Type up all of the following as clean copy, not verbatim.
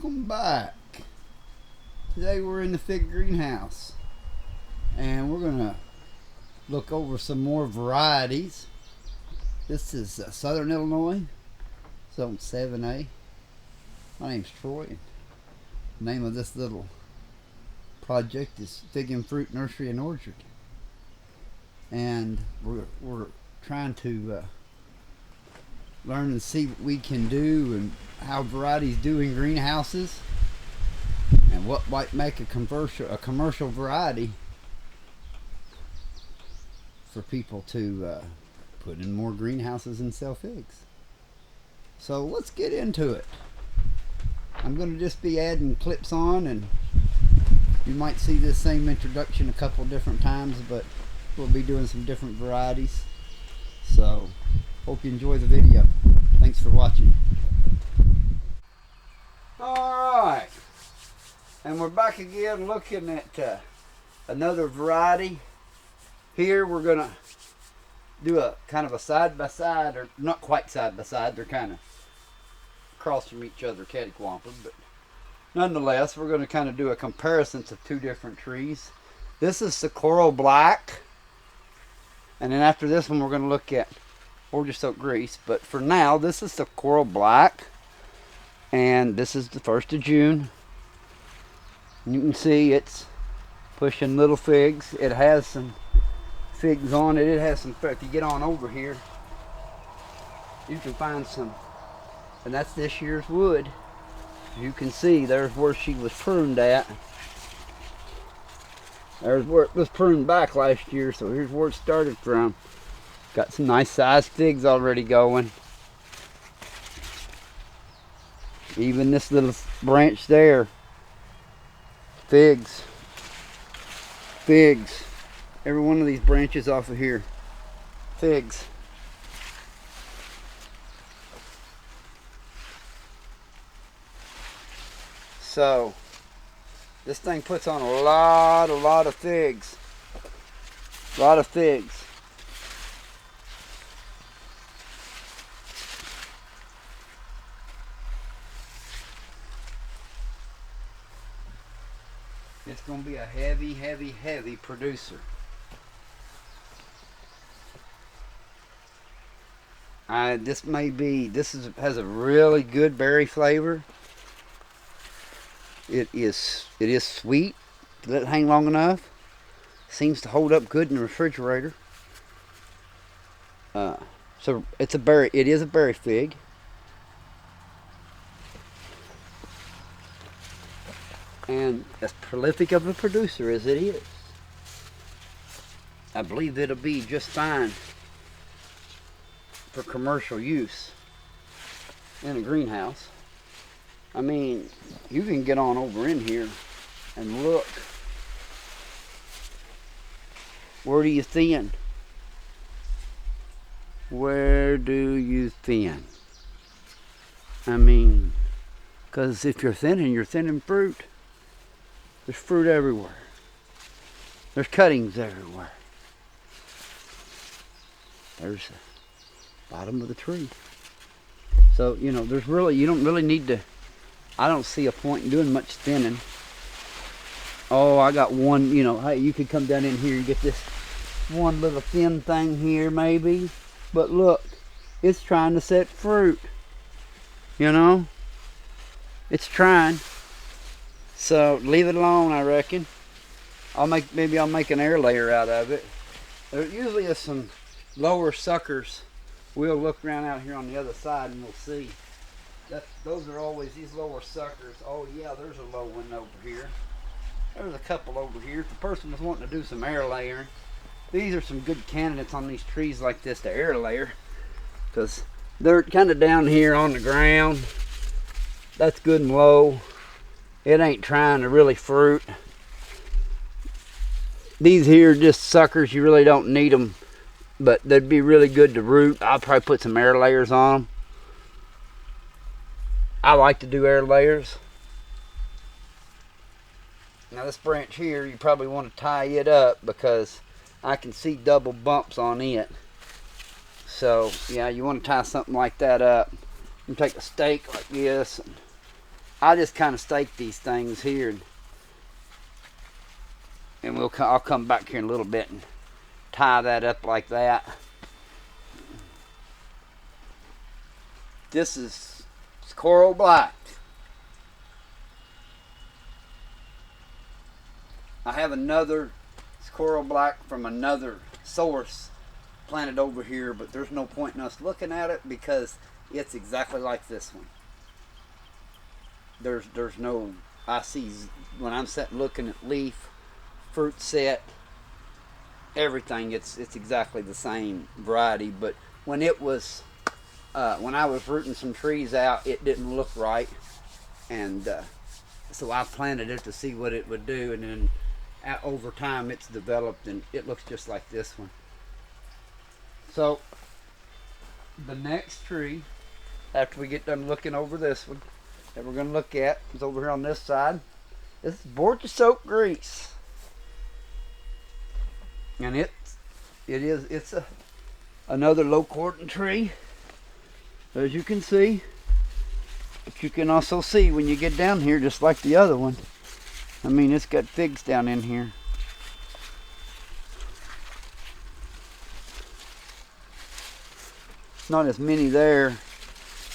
Welcome back. Today we're in the fig greenhouse and we're gonna look over some more varieties. This is Southern Illinois, zone 7A. My name's Troy. The name of this little project is Fig and Fruit Nursery and Orchard, and we're trying to learn and see what we can do and how varieties do in greenhouses and what might make a commercial variety for people to put in more greenhouses and sell figs. So let's get into it. I'm going to just be adding clips on, and you might see this same introduction a couple different times, but we'll be doing some different varieties. So hope you enjoy the video. Thanks for watching. Alright, and we're back again looking at another variety. Here we're going to do a kind of a side-by-side, or not quite side-by-side, they're kind of across from each other, cattywampus, but nonetheless we're going to kind of do a comparison of two different trees. This is socorro black, and then after this one we're going to look at bourjassotte grise, but for now this is socorro black, and this is the 1st of June. You can see it's pushing little figs. It has some figs on it. It has some, if you get on over here you can find some, and that's this year's wood. You can see there's where she was pruned at. There's where it was pruned back last year, so here's where it started from. Got some nice sized figs already going. Even this little branch there, figs. Every one of these branches off of here, figs. So this thing puts on a lot of figs. A lot of figs. It's going to be a heavy producer. This has a really good berry flavor. It is sweet. Let it hang long enough. Seems to hold up good in the refrigerator. So it is a berry fig. And as prolific of a producer as it is, I believe it'll be just fine for commercial use in a greenhouse. I mean, you can get on over in here and look. Where do you thin? Where do you thin? I mean, because if you're thinning fruit. There's fruit everywhere. There's cuttings everywhere. There's the bottom of the tree. So, you know, you don't really need to, I don't see a point in doing much thinning. Oh, I got one, you know, hey, you could come down in here and get this one little thin thing here maybe. But look, it's trying to set fruit. You know? It's trying. So leave it alone, I reckon. Maybe I'll make an air layer out of it. There usually is some lower suckers. We'll look around out here on the other side and we'll see. Those are always these lower suckers. Oh yeah, there's a low one over here. There's a couple over here. If the person was wanting to do some air layering, these are some good candidates on these trees like this to air layer, because they're kind of down here on the ground. That's good and low. It ain't trying to really fruit. These here are just suckers. You really don't need them, but they'd be really good to root. I'll probably put some air layers on them. I like to do air layers. Now this branch here, you probably want to tie it up because I can see double bumps on it. So yeah, you want to tie something like that up. You take a stake like this and I just kind of stake these things here, and I'll come back here in a little bit and tie that up like that. This is Socorro Black. I have another Socorro Black from another source planted over here, but there's no point in us looking at it because it's exactly like this one. There's no, I see when I'm sitting looking at leaf, fruit set, everything, it's exactly the same variety. But when it was when I was rooting some trees out, it didn't look right, and so I planted it to see what it would do, and then over time it's developed and it looks just like this one. So the next tree, after we get done looking over this one, that we're going to look at is over here on this side. This is Borsoap grise, and it's another low cordon tree, as you can see. But you can also see when you get down here, just like the other one, I mean, it's got figs down in here. Not as many there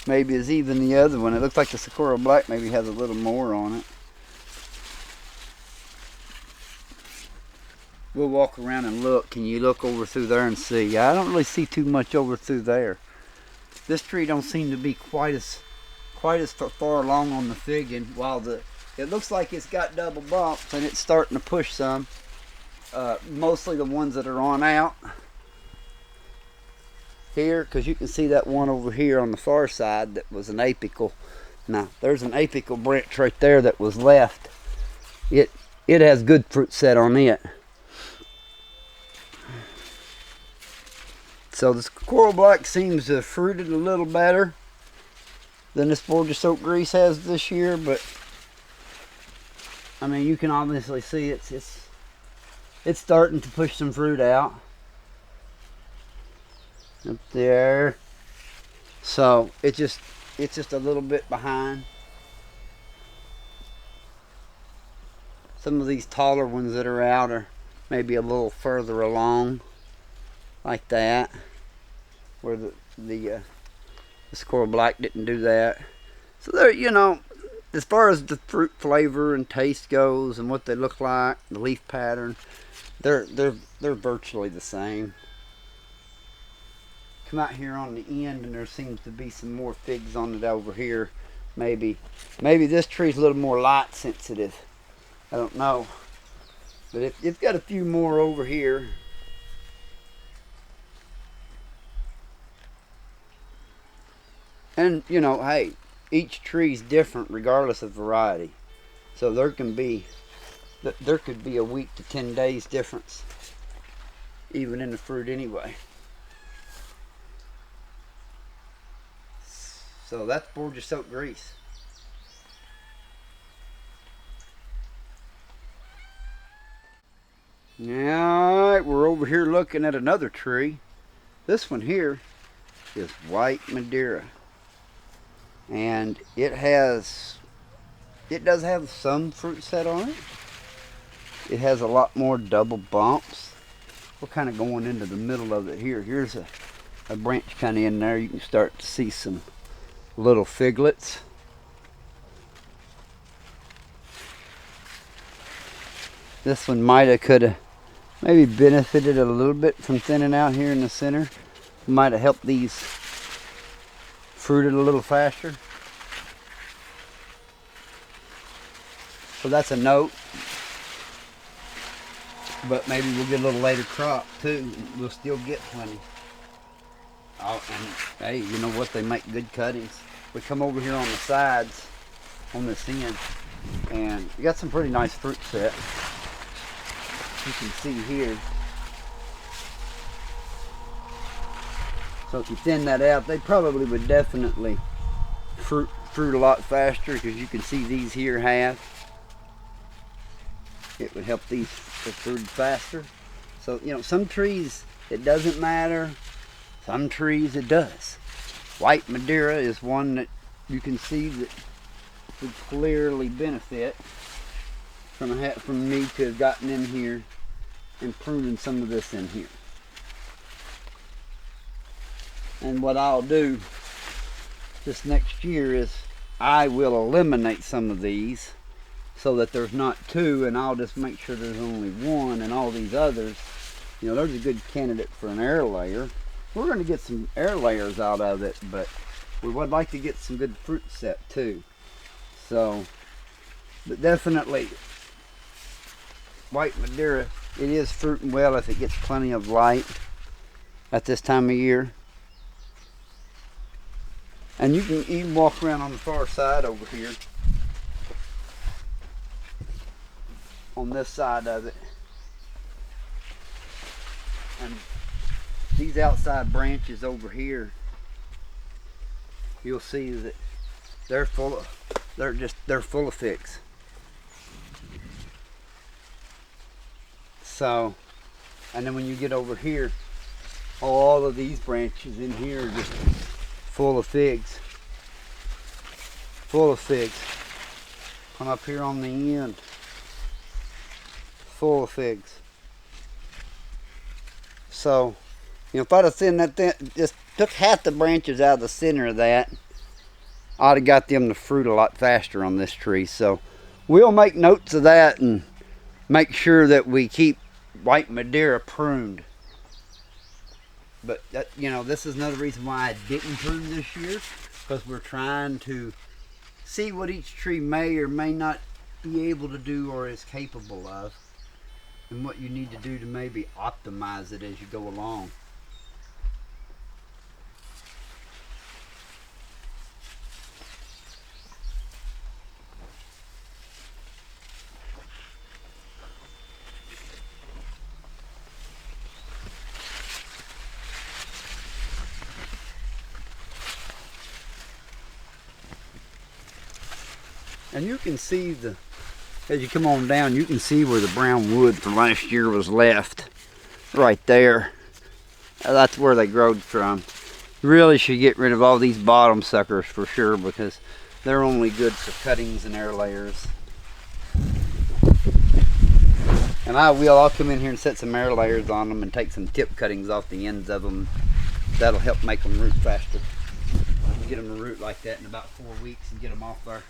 maybe as even the other one. It looks like the Socorro Black maybe has a little more on it. We'll walk around and look. Can you look over through there and see? I don't really see too much over through there. This tree don't seem to be quite as far along on the figging, while it looks like it's got double bumps and it's starting to push some. Mostly the ones that are on out here, because you can see that one over here on the far side that was an apical. Now there's an apical branch right there that was left. It has good fruit set on it. So the Socorro Black seems to have fruited a little better than this Borsoap grise has this year, but I mean, you can obviously see it's starting to push some fruit out up there. So it's just a little bit behind. Some of these taller ones that are out are maybe a little further along, like that, where the Socorro Black didn't do that. So there, you know, as far as the fruit flavor and taste goes, and what they look like, the leaf pattern, they're virtually the same. Come out here on the end, and there seems to be some more figs on it over here. Maybe this tree's a little more light sensitive. I don't know, but it's got a few more over here. And you know, hey, each tree's different regardless of variety. So there could be a week to 10 days difference, even in the fruit anyway. So that's Borsoap grise. Alright, we're over here looking at another tree. This one here is white Madera. And it does have some fruit set on it. It has a lot more double bumps. We're kind of going into the middle of it here. Here's a branch kind of in there. You can start to see some little figlets. This one could have maybe benefited a little bit from thinning out here in the center. Might have helped these fruited a little faster. So that's a note. But maybe we'll get a little later crop too. We'll still get plenty. Oh, and hey, you know what? They make good cuttings. We come over here on the sides, on this end, and we got some pretty nice fruit set. You can see here. So if you thin that out, they probably would definitely fruit a lot faster, because you can see these here have. It would help these fruit faster. So, you know, some trees it doesn't matter. Some trees it does. White Madera is one that you can see that would clearly benefit from me to have gotten in here and pruning some of this in here. And what I'll do this next year is I will eliminate some of these so that there's not two, and I'll just make sure there's only one, and all these others, you know, there's a good candidate for an air layer. We're going to get some air layers out of it, but we would like to get some good fruit set too. So, but definitely white Madera, it is fruiting well if it gets plenty of light at this time of year. And you can even walk around on the far side over here, on this side of it, and these outside branches over here, you'll see that they're full of figs. So, and then when you get over here, all of these branches in here are just full of figs. Full of figs. Come up here on the end, full of figs. So, you know, if I'd have seen that thing, just took half the branches out of the center of that, I'd have got them to fruit a lot faster on this tree. So we'll make notes of that and make sure that we keep white Madera pruned. But that, you know, this is another reason why I didn't prune this year, because we're trying to see what each tree may or may not be able to do or is capable of, and what you need to do to maybe optimize it as you go along. And you can see as you come on down, you can see where the brown wood from last year was left. Right there. That's where they growed from. You really should get rid of all these bottom suckers for sure, because they're only good for cuttings and air layers. And I'll come in here and set some air layers on them and take some tip cuttings off the ends of them. That'll help make them root faster. Get them to root like that in about 4 weeks and get them off there.